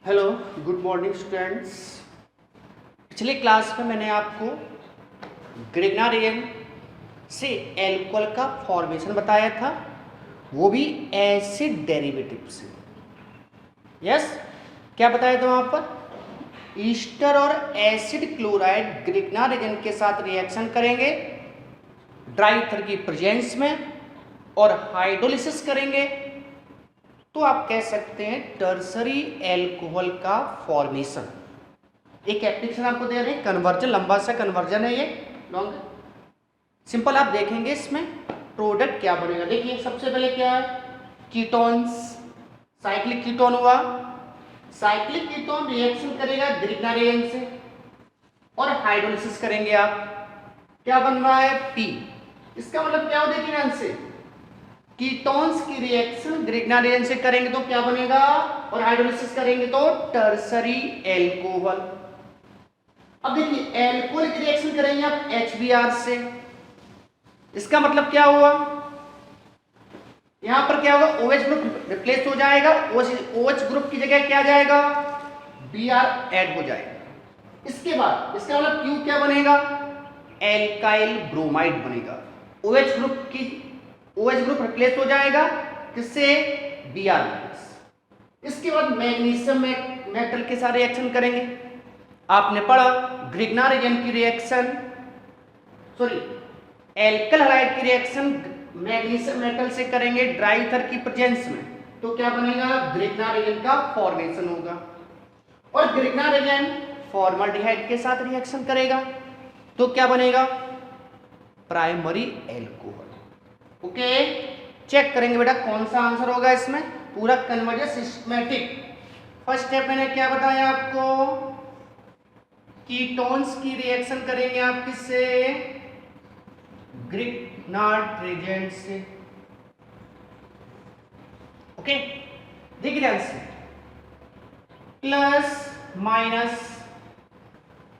Hello, good morning students. पिछले class में मैंने आपको ग्रिग्नारियन से एल्कोहल का फॉर्मेशन बताया था, वो भी एसिड डेरिवेटिव से। यस, क्या बताया था वहाँ पर? ईस्टर और एसिड क्लोराइड ग्रिग्नारियन के साथ रिएक्शन करेंगे ड्राई ईथर की प्रेजेंस में और हाइड्रोलिसिस करेंगे तो आप कह सकते हैं टर्सरी एल्कोहल का फॉर्मेशन। एक एप्लीकेशन आपको दे रहे हैं, कन्वर्जन, लंबा सा कन्वर्जन है ये, लॉन्ग सिंपल। आप देखेंगे इसमें प्रोडक्ट क्या बनेगा। देखिए सबसे पहले क्या है, कीटोन्स, साइक्लिक कीटोन हुआ। साइक्लिक कीटोन रिएक्शन करेगा ग्रिग्नारियन से और हाइड्रोलिसिस करेंगे आप, क्या बन रहा है? पी। इसका मतलब क्या हो, देखिए ध्यान से, कीटोन्स की रिएक्शन ग्रिग्नारियन से करेंगे तो क्या बनेगा और हाइड्रोलिसिस करेंगे तो टर्सरी एल्कोहल। अब देखिए एल्कोहल की रिएक्शन करेंगे आप HBr से, इसका मतलब क्या हुआ, यहां पर क्या होगा, OH ग्रुप रिप्लेस हो जाएगा, OH ग्रुप की जगह क्या जाएगा, Br ऐड हो जाएगा। इसके बाद इसका मतलब Q क्या बनेगा, एल्काइल ब्रोमाइड बनेगा। OH ग्रुप रिप्लेस हो जाएगा किससे, Br। इसके बाद मैग्नीशियम मेटल के साथ रिएक्शन करेंगे। आपने पढ़ा ग्रिग्नारियन की रिएक्शन, सॉरी एल्कल हैलाइड की रिएक्शन मैग्नीशियम मेटल से करेंगे ड्राई ईथर की प्रेजेंस में तो क्या बनेगा, ग्रिग्नारियन का फॉर्मेशन होगा। और ग्रिग्नारियन फॉर्मल्डिहाइड के साथ रिएक्शन करेगा तो क्या बनेगा, प्राइमरी एल्कोहल। ओके, चेक करेंगे बेटा कौन सा आंसर होगा इसमें, पूरा कन्वर्जन सिस्टमैटिक। फर्स्ट स्टेप मैंने क्या बताया आपको, कीटोन्स की रिएक्शन करेंगे आप किससे, ग्रिग्नार्ड रिएजेंट से। ओके, देखिए ध्यान से, प्लस माइनस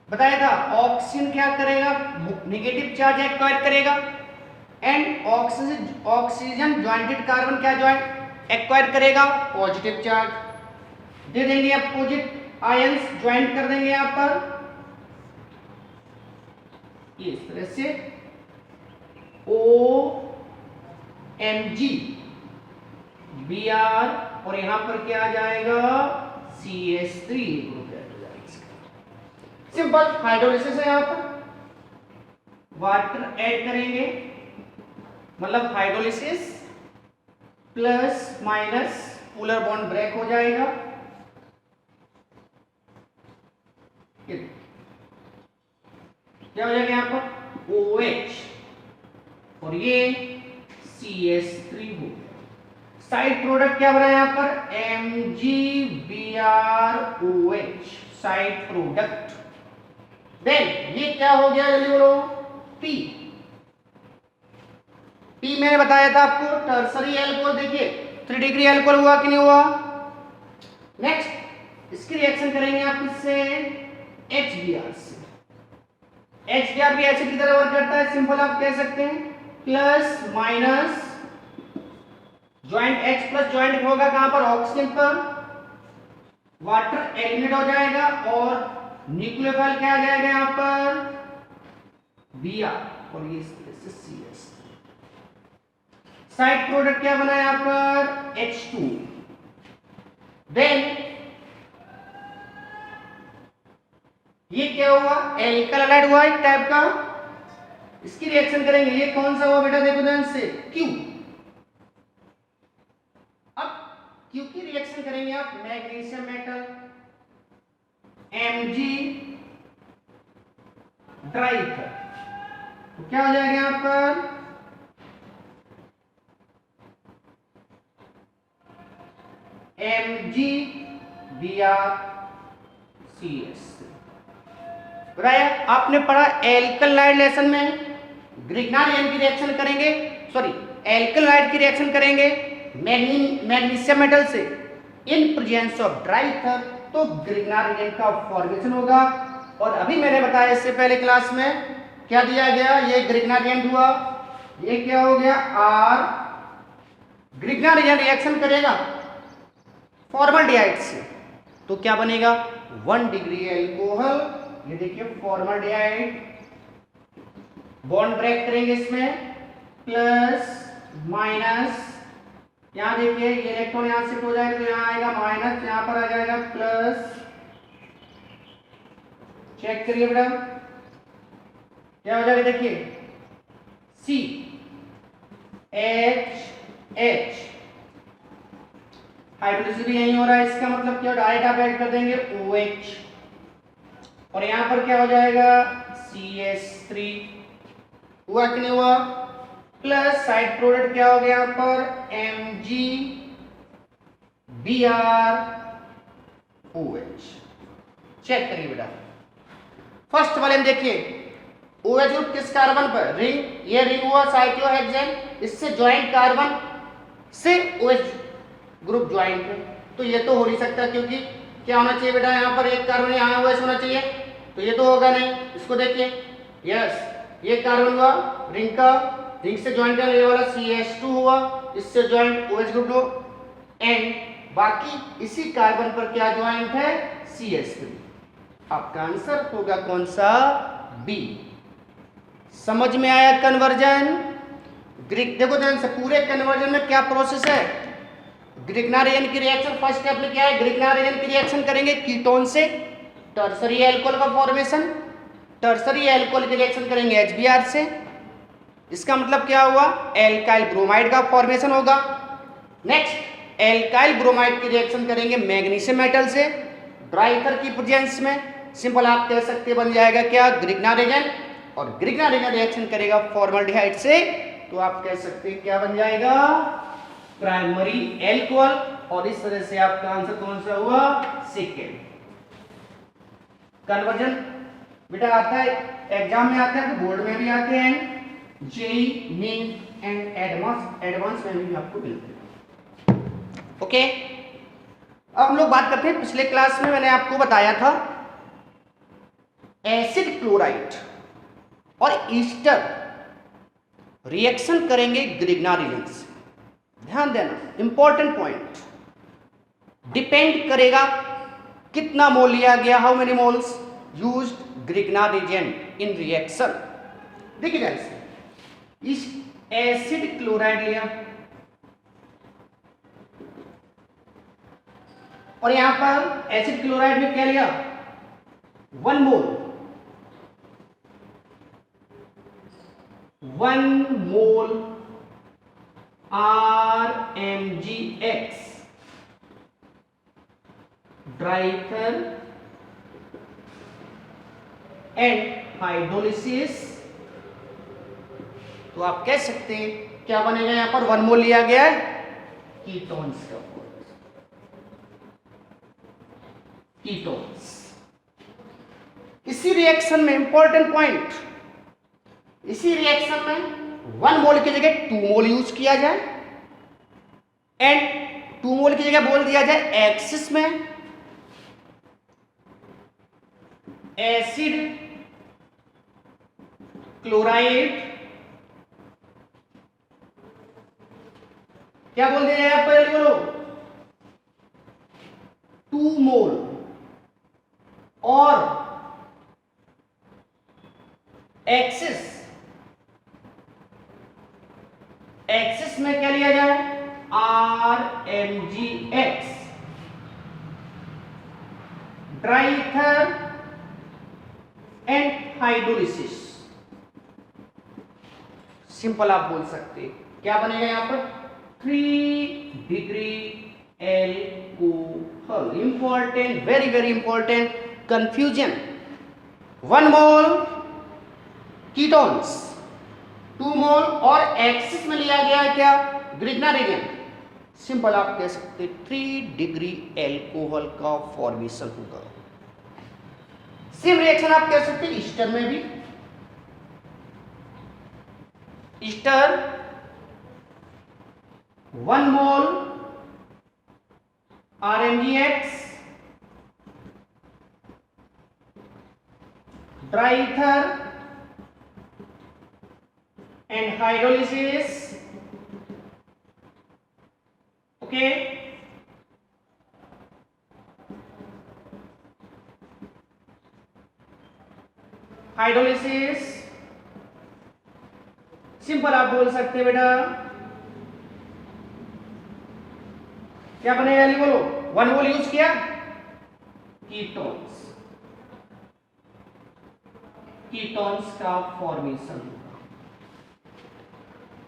बताया था, ऑक्सीजन क्या करेगा, नेगेटिव चार्ज एक्वायर करेगा एंड ऑक्सीजन ज्वाइंटेड कार्बन क्या ज्वाइंट एक्वायर करेगा, पॉजिटिव चार्ज दे देंगे, अपोजिट आयंस ज्वाइंट कर देंगे यहां पर इस तरह से OMg Br और यहां पर क्या आ जाएगा, CH3 ग्रुप ऐड हो जाएगा। सिंपल हाइड्रोलिसिस है, यहां पर वाटर ऐड करेंगे मतलब hydrolysis plus minus polar bond break हो जाएगा। क्या हो जाएगा यहां पर OH और ये CH3 हो गया। साइड प्रोडक्ट क्या बना यहां पर, MgBrOH साइड प्रोडक्ट। देन ये क्या हो गया, जल्दी बोलो, P। P मैंने बताया था आपको टर्सरी एल्कोहल। देखिए 3 डिग्री एल्कोहल हुआ कि नहीं हुआ। नेक्स्ट इसकी रिएक्शन करेंगे आप किससे, HBr से। HBr भी एसिड की तरह वर्क करता है, सिंपल आप कह सकते हैं plus minus joint H plus joint होगा कहां पर, ऑक्सीजन पर, वाटर एलिमिनेट हो जाएगा और न्यूक्लियोफाइल क्या आ जाएगा यहां पर, Br और ये CS। साइड प्रोडक्ट क्या बना यहां पर, H2। देन ये क्या हुआ, एल्कल हैलाइड हुआ एक टाइप का, इसकी रिएक्शन करेंगे। ये कौन सा हुआ बेटा, देखो ध्यान से, Q। अब Q की रिएक्शन करेंगे आप magnesium metal Mg dry ether तो क्या हो जाएगा यहां पर, MgBrCS। बताया आपने पढ़ा एल्कलाइड लेसन में ग्रिग्नारियन की रिएक्शन करेंगे, सॉरी एल्कलाइड की रिएक्शन करेंगे मैग्नीशियम मेटल से in presence of dry ether तो ग्रिग्नारियन का फॉर्मेशन होगा। और अभी मैंने बताया इससे पहले क्लास में क्या दिया गया, ये ग्रिग्नारियन हुआ, ये क्या हो गया R। ग्रिग्नारियन रिएक्शन करेगा फॉर्मल्डिहाइड से तो क्या बनेगा 1 डिग्री एल्कोहल, ये देखिए फॉर्मल्डिहाइड, बॉन्ड ब्रेक करेंगे इसमें, प्लस माइनस, यहां देखिए ये इलेक्ट्रॉन यहां शिफ्ट हो जाएगा तो यहां आएगा माइनस, यहां पर आ जाएगा प्लस, चेक करिए बेटा क्या हो जाएगा, देखिए सी एच एच, हाइड्रोलिसिस भी यही हो रहा है, इसका मतलब क्या, डायरेक्ट आप ऐड कर देंगे OH, और यहां पर क्या हो जाएगा CH3, हुआ कि नहीं हुआ, प्लस साइड प्रोडक्ट क्या हो गया यहां पर MgBrOH। चेक करिए बेटा, फर्स्ट वाले में देखिए OH ग्रुप किस कार्बन पर, रिंग, ये रिंग हुआ साइक्लोहेक्सेन, इससे ज्वाइंट कार्बन से OH ग्रुप ज्वाइंट है, तो ये तो हो नहीं सकता, क्योंकि क्या होना चाहिए बेटा, यहाँ पर एक कार्बन यहाँ OH होना चाहिए, तो ये तो होगा नहीं, इसको देखिए, यस ये कार्बन हुआ रिंग का, रिंग से ज्वाइंट करने वाला CH2 हुआ, इससे joint OH group low, and बाकी इसी कार्बन पर क्या ज्वाइंट है CH3, आपका आंसर होगा कौन सा, बी। समझ में आया कन्वर्जन? देखो ध्यान से, पूरे कन्वर्जन में क्या प्रोसेस है, ग्रिग्नारियन की रिएक्शन, फर्स्ट स्टेप में क्या है, ग्रिग्नारियन की रिएक्शन करेंगे कीटोन से टर्सरी एल्कोहल का फॉर्मेशन, टर्सरी एल्कोहल की रिएक्शन करेंगे HBr से, इसका मतलब क्या हुआ, एल्काइल ब्रोमाइड का फॉर्मेशन होगा। नेक्स्ट एल्काइल ब्रोमाइड की रिएक्शन करेंगे मैग्नीशियम मेटल से ड्राई ईथर की प्रेजेंस में, सिंपल आप कह सकते बन जाएगा क्या, ग्रिग्नारियन, और ग्रिग्नारियन रिएक्शन करेगा फॉर्मल्डिहाइड से, तो आप कह सकते हैं क्या बन जाएगा, प्राइमरी एल्कोहल, और इस तरह से आपका आंसर कौन सा हुआ, सेकेंड। कन्वर्जन बेटा आता है, एग्जाम में आता है, तो बोर्ड में भी आते हैं, जेई, नीट एंड एडवांस में भी आपको मिलते हैं। ओके, अब हम लोग बात करते हैं, पिछले क्लास में मैंने आपको बताया था एसिड क्लोराइड और ईस्टर रिएक्शन करेंगे ग्रिग्नारियन से, ध्यान देना इंपॉर्टेंट पॉइंट, डिपेंड करेगा कितना मोल लिया गया, how many moles used Grignard in reaction. देखिए जैसे इस एसिड क्लोराइड लिया और यहां पर एसिड क्लोराइड में क्या लिया, 1 मोल, 1 mole RMgX dry ether and hydrolysis, तो आप कह सकते हैं क्या बनेगा, यहां पर 1 मोल लिया गया है कीटोन्स का, कीटोन्स। इसी रिएक्शन में इंपॉर्टेंट पॉइंट, इसी रिएक्शन में 1 मोल की जगह 2 मोल यूज किया जाए, एंड 2 मोल की जगह बोल दिया जाए एक्सिस में एसिड क्लोराइड, क्या बोल दिया जाए, पहले बोलो 2 मोल, और एक्सिस, एक्सिस में क्या लिया जाए, RMgX dry ether and hydrolysis, simple आप बोल सकते हैं क्या बनेगा यहां पर, 3 degree alcohol. Important, very very important confusion, 1 मोल कीटोन्स, 2 मोल, और एक्सिस में लिया गया है क्या, ग्रिग्नारियन, सिंपल आप कह सकते 3 डिग्री एल्कोहल का फॉर्मेशन होगा। सेम रिएक्शन आप कह सकते हैं ईस्टर में भी, ester 1 mole RMgX dry ether and hydrolysis, okay, hydrolysis, simple आप बोल सकते हैं बेटा क्या बनेगा, जल्दी बोलो। वन मोल यूज किया, कीटोन्स, कीटोन्स का फॉर्मेशन होगा।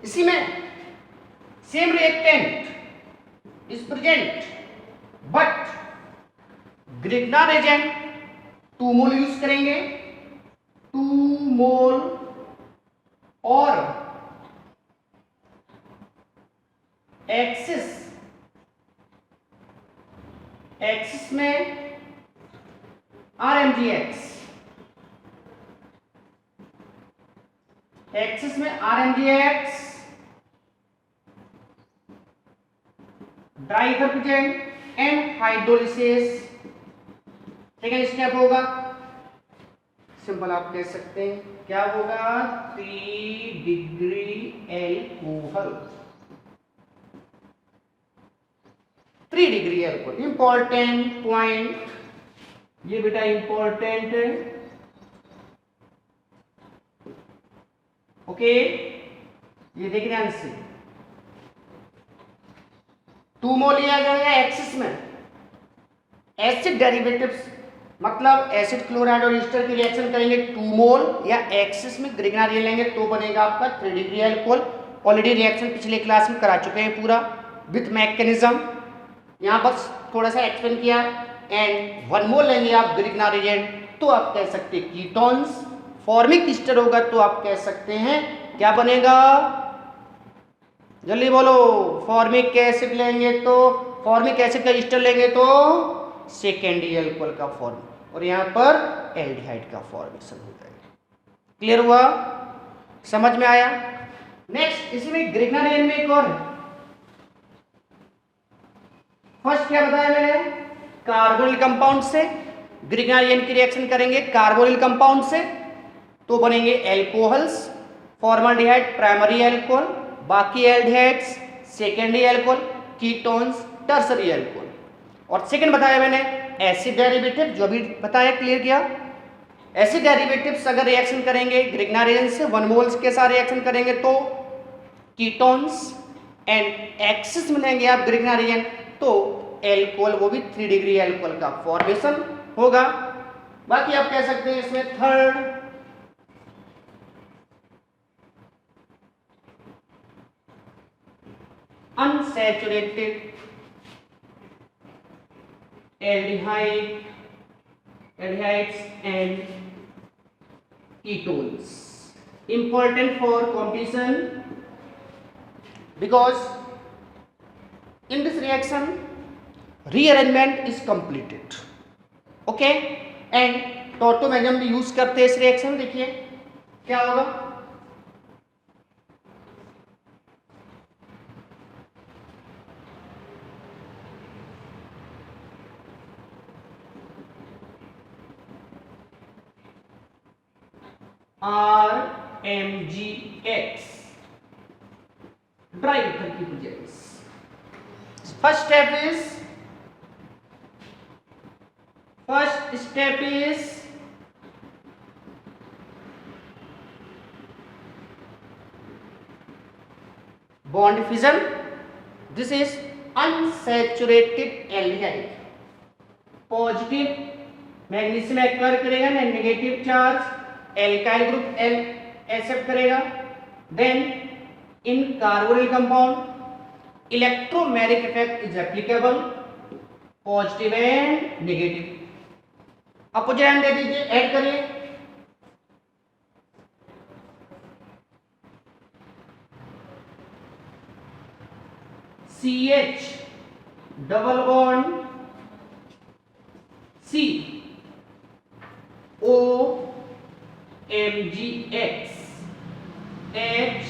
इसी में same reactant is present but Grignard agent 2 mole यूज करेंगे, 2 मोल और एक्सिस में RMGX, एक्सिस में RMGX डाइथरपेंट and hydrolysis. Second step होगा, सिंपल आप कह सकते हैं क्या होगा, 3 degree alcohol, 3 degree alcohol. Important point ये बेटा इंपॉर्टेंट है, ओके, ये देख ध्यान से। 2 मोल लिया जाएगा एक्सिस में, एसिड डेरिवेटिव्स मतलब एसिड क्लोराइड और ईस्टर की रिएक्शन करेंगे 2 मोल या एक्सिस में ग्रिग्नार ले लेंगे तो बनेगा आपका 3 डिग्री एल्कोहल। ऑलरेडी रिएक्शन पिछले क्लास में करा चुके हैं पूरा विथ मैकेनिज्म, यहाँ बस थोड़ा सा एक्सप्लेन किया। एंड 1 मोल लेंगे आप ग्रिग्नार एजेंट तो आप कह सकते हैं कीटोन्स, फॉर्मिक ईस्टर होगा तो आप कह सकते हैं क्या बनेगा, जल्दी बोलो। फॉर्मिक एसिड लेंगे तो फॉर्मिक एसिड का ईस्टर लेंगे तो सेकेंडरी एल्कोहल का फॉर्म और यहाँ पर एल्डिहाइड का फॉर्मेशन हो जाएगा। क्लियर हुआ, समझ में आया। नेक्स्ट इसी में ग्रिग्नार एजेंट में एक और है। फर्स्ट क्या बताया मैंने, कार्बोनिल कंपाउंड से ग्रिग्नार एजेंट की रिएक्शन करेंगे कार्बोनिल कंपाउंड से तो बनेंगे एल्कोहल्स, फॉर्मल्डिहाइड प्राइमरी एल्कोहल, बाकी aldehydes secondary alcohol, ketones tertiary alcohol. और सेकंड बताया मैंने एसिड डेरिवेटिव, जो भी बताया क्लियर किया। एसिड डेरिवेटिव्स अगर रिएक्शन करेंगे ग्रिग्नार एजेंट से 1 मोल्स के साथ रिएक्शन करेंगे तो कीटोन्स एंड एक्सिस में लेंगे आप ग्रिग्नार एजेंट तो एल्कोहल, वो भी 3 डिग्री एल्कोहल का फॉर्मेशन होगा। बाकी आप कह सकते हैं इसमें third unsaturated aldehydes and ketones, important for competition because in this reaction rearrangement is completed, okay, and टॉटोमेरियम भी यूज करते हैं इस रिएक्शन में। देखिए क्या होगा, RMGX ड्राइथर की presence. First step is bond fission. This is unsaturated aldehyde, positive magnesium acquire करेगा ना, negative charge alkyl group accept करेगा। Then in carbonyl compound electromagnetic effect is applicable, positive and negative. Opposite end दे दीजिए, add करिए। CH double bond C O MgX H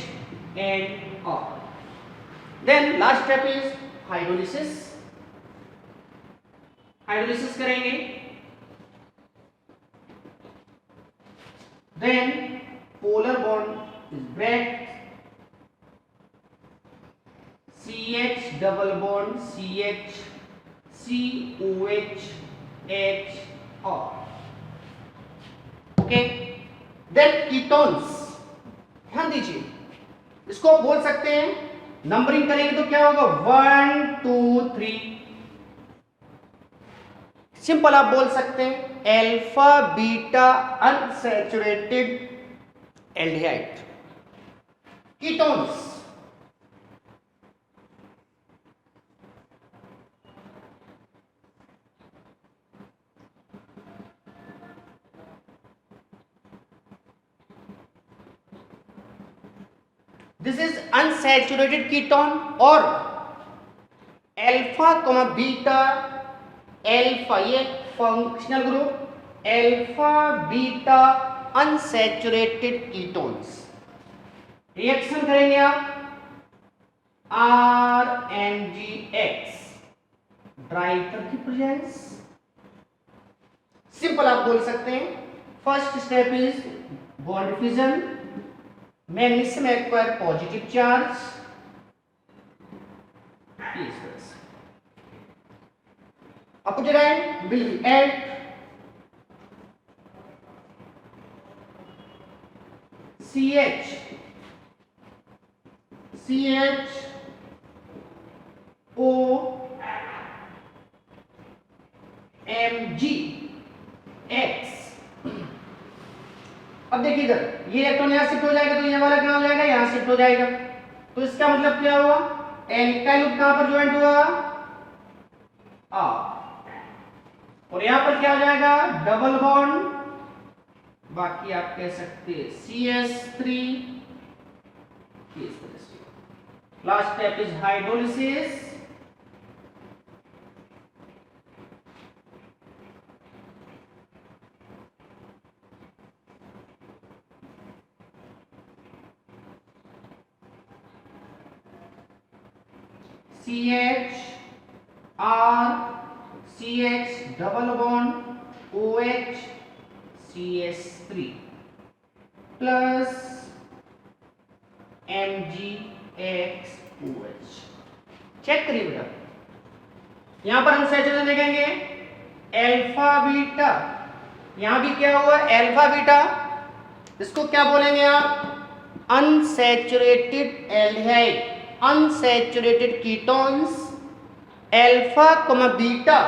and R. Then last step is hydrolysis. Hydrolysis करेंगे। Then polar bond is break, CH double bond CH COH H R. Okay, then ketones, ध्यान दीजिए, इसको आप बोल सकते हैं, numbering करेंगे तो क्या होगा 1 2 3, सिंपल आप बोल सकते हैं alpha beta unsaturated aldehyde ketones. This is unsaturated ketone और अल्फा कॉमा बीटा, अल्फा ये functional group, alpha beta unsaturated ketones, reaction करेंगे आप RNGX ड्राइटर की प्रेजेंस, सिंपल आप बोल सकते हैं first step is bond fission, magnesium acquire positive charge, opposite end will be at CH O MgX। अब देखिए इधर ये इलेक्ट्रॉन यहां शिफ्ट हो जाएगा तो ये वाला कहां हो जाएगा, यहां शिफ्ट हो जाएगा, तो इसका मतलब क्या हुआ, एल्काइल ग्रुप कहां पर ज्वाइंट हुआ आ, और यहां पर क्या हो जाएगा डबल बॉन्ड, बाकी आप कह सकते हैं CH3। Last step is hydrolysis, CH R CH double bond OH CH3 plus MgX check करिए बेटा, यहां पर हम सैचुरेशन देखेंगे अल्फा बीटा, यहां भी क्या हुआ अल्फा बीटा, इसको क्या बोलेंगे आप unsaturated aldehyde, unsaturated ketones, alpha comma beta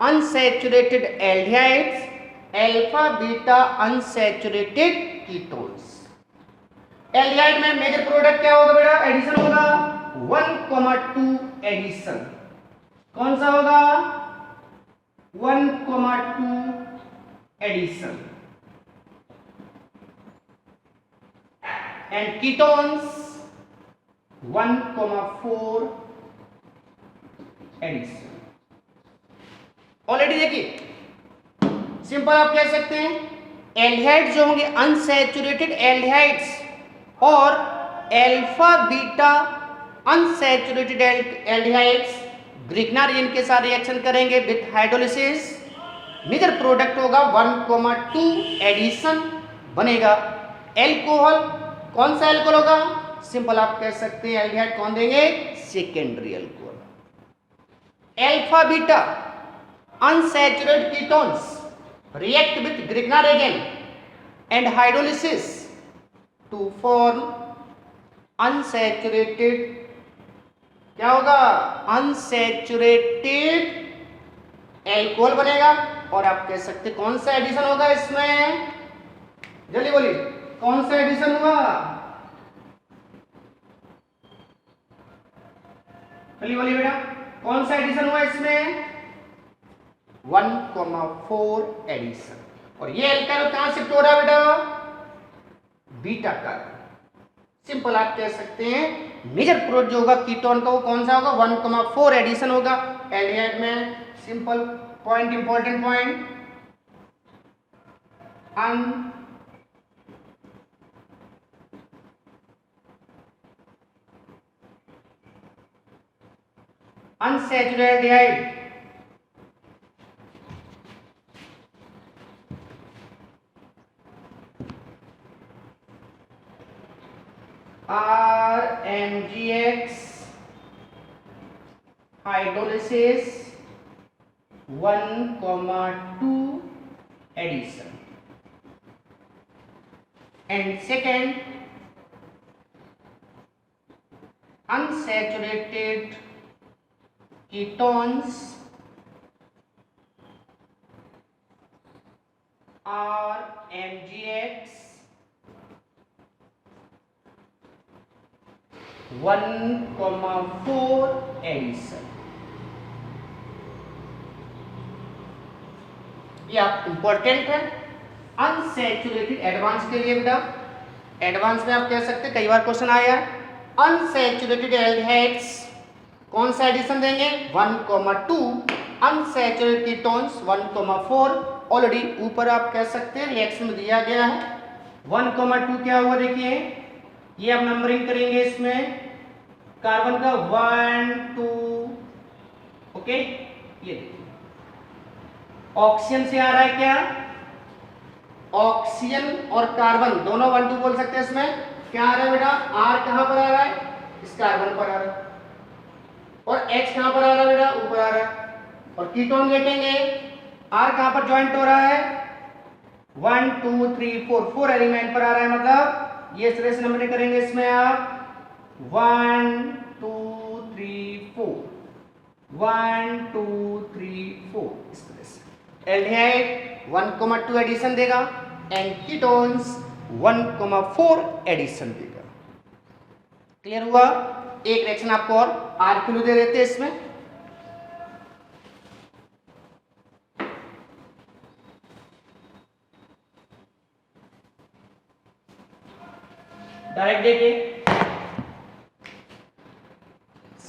unsaturated aldehydes, alpha beta unsaturated ketones. Aldehyde में मेजर प्रोडक्ट क्या होगा बेटा, एडिशन होगा 1,2 एडिशन, कौन सा होगा 1,2 addition, and ketones 1,4 addition. Already देखिए सिंपल आप कह सकते हैं एल्डिहाइड जो होंगे अनसैचुरेटेड एल्डिहाइड्स और अल्फा बीटा अनसैचुरेटेड एल्डिहाइड्स ग्रिग्नारियन के साथ रिएक्शन करेंगे विथ हाइड्रोलिसिस, मेजर प्रोडक्ट होगा 1,2 एडिशन बनेगा एल्कोहल, कौन सा एल्कोहल होगा, सिंपल आप कह सकते हैं एल्डिहाइड कौन देंगे secondary alcohol. Alpha beta unsaturated ketones react with Grignard reagent and hydrolysis to form unsaturated, क्या होगा unsaturated एल्कोहल बनेगा, और आप कह सकते कौन सा एडिशन होगा इसमें, जल्दी बोलिए कौन सा एडिशन हुआ, जल्दी बोलिए बेटा कौन सा एडिशन हुआ इसमें 1,4 एडिशन, और ये एल्काइल कहां शिफ्ट हो रहा है बेटा बीटा का, सिंपल आप कह सकते हैं मेजर प्रोडक्ट जो होगा कीटोन का वो कौन सा होगा 1,4 एडिशन होगा एल्डिहाइड में। Simple point, important point, unsaturated aldehyde RNGX hydrolysis 1,2 addition, and second unsaturated ketones are MgX 1,4 addition. ये आप इंपॉर्टेंट है अनसैचुरेटेड एडवांस के लिए बेटा। एडवांस में आप कह सकते हैं, कई बार क्वेश्चन आया है अनसैचुरेटेड एल्डिहाइड्स कौन सा एडिशन देंगे 1,2, अनसैचुरेटेड कीटोन्स 1,4। ऑलरेडी ऊपर आप कह सकते हैं रिएक्शन में दिया गया है 1,2 क्या हुआ देखिए, ये आप नंबरिंग करेंगे इसमें कार्बन का 1 2 ओके। ये देखिए ऑक्सीजन से आ रहा है क्या, ऑक्सीजन और कार्बन दोनों 1 2 बोल सकते हैं। इसमें क्या आ रहा है बेटा, आर कहां पर आ रहा है, इस कार्बन पर आ रहा है, और एच कहां पर आ रहा है बेटा, ऊपर आ रहा है। और कीटोन देखेंगे आर कहां पर ज्वाइंट हो रहा है 1 2 3 4 4 एलिमेंट पर आ रहा है, मतलब ये इस तरह से नंबरिंग करेंगे इसमें आप 1 2 3 4 1 2 3 4 इस तरह से। एल्डिहाइड 1,2 एडिशन देगा एंड कीटोन्स 1,4 एडिशन देगा। क्लियर हुआ। एक रिएक्शन आपको और आर किलो दे देते हैं इसमें। डायरेक्ट देखिए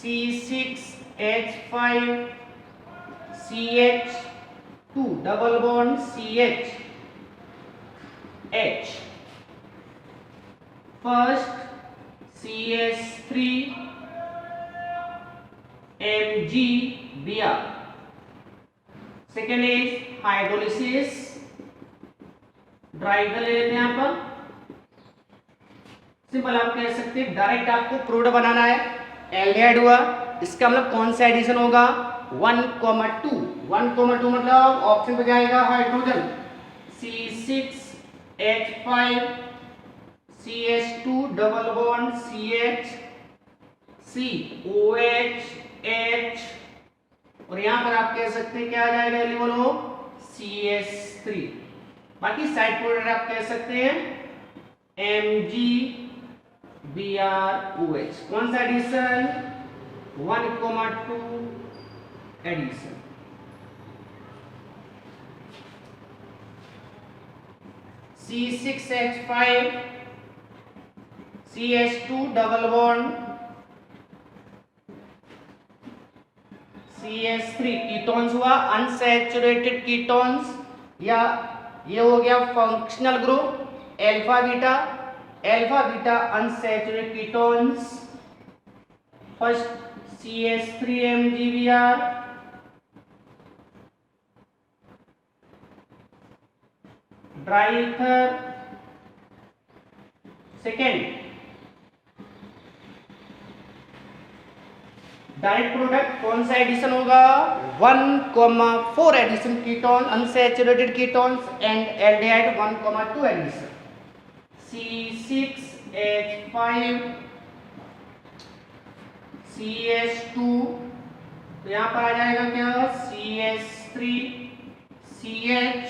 C6H5 CH2 double bond CH H first CH3 MgBr second is hydrolysis dry कर लेते हैं यहां पर। सिंपल आप कह सकते हैं डायरेक्ट आपको प्रोडक्ट बनाना है, एल्डिहाइड हुआ, इसका मतलब कौन सा एडिशन होगा 1,2 1,2 मतलब ऑप्शन पे जाएगा hydrogen C6H5 CH2 double bond CH COH H और यहां पर आप कह सकते हैं क्या आ जाएगा बोलो CH3। बाकी साइड प्रोडक्ट आप कह सकते हैं MgBrOH कौन सा addition 1,2 addition. C6H5 CH2 double bond CH3 ketones हुआ अनसैचुरेटेड कीटोन्स, या ये हो गया functional group alpha beta unsaturated ketones. First CH3MgBr dry ether, second direct product कौन सा एडिशन होगा 1,4 addition ketone unsaturated ketones and aldehyde 1,2 addition C6H5 CH2 तो यहां पर आ जाएगा क्या CH3 CH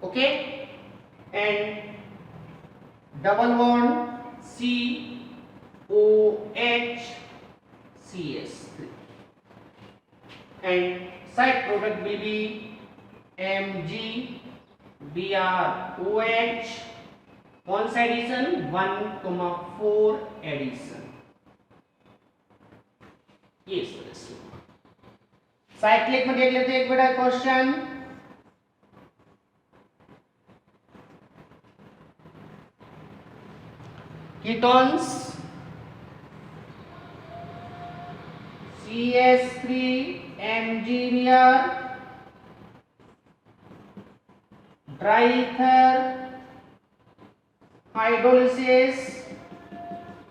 okay and double bond COH CH3 and side product will be MgBrOH कौन सा एडिशन 1,4 एडिशन। ये साइक्लिक में देख लेते हैं एक बड़ा question. Ketones CH3MgBr dry ether hydrolysis.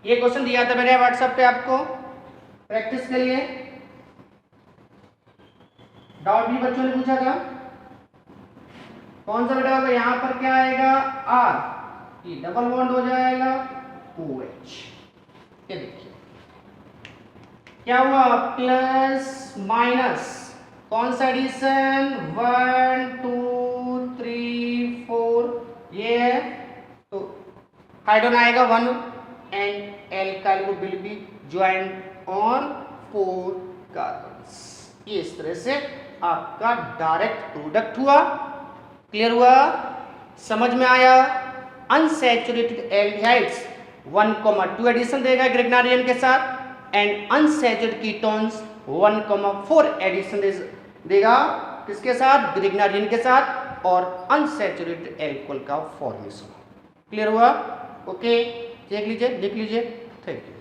ये क्वेश्चन दिया था मैंने व्हाट्सएप पे आपको प्रैक्टिस के लिए, डाउट भी बच्चों ने पूछा था। कौन सा बेटा होगा, यहाँ पर क्या आएगा R, ये डबल बॉन्ड हो जाएगा OH। ये देखिए क्या हुआ, प्लस माइनस, कौन सा एडिशन, 1 2 3 4, ये है तो हाइड्रोजन आएगा 1 and alkyl group will be joint on 4 carbons. ये इस तरह से आपका डायरेक्ट प्रोडक्ट हुआ। क्लियर हुआ, समझ में आया। अनसैचुरेटेड एल्डिहाइड्स 1,2 एडिशन देगा ग्रिग्नारियन के साथ एंड अनसैचुरेटेड कीटोन्स 1,4 एडिशन देगा किसके साथ, ग्रिग्नारियन के साथ और अनसैचुरेटेड एल्कोहल का फॉर्मेशन। क्लियर हुआ, ओके, देख लीजिए, लिख लीजिए, थैंक यू।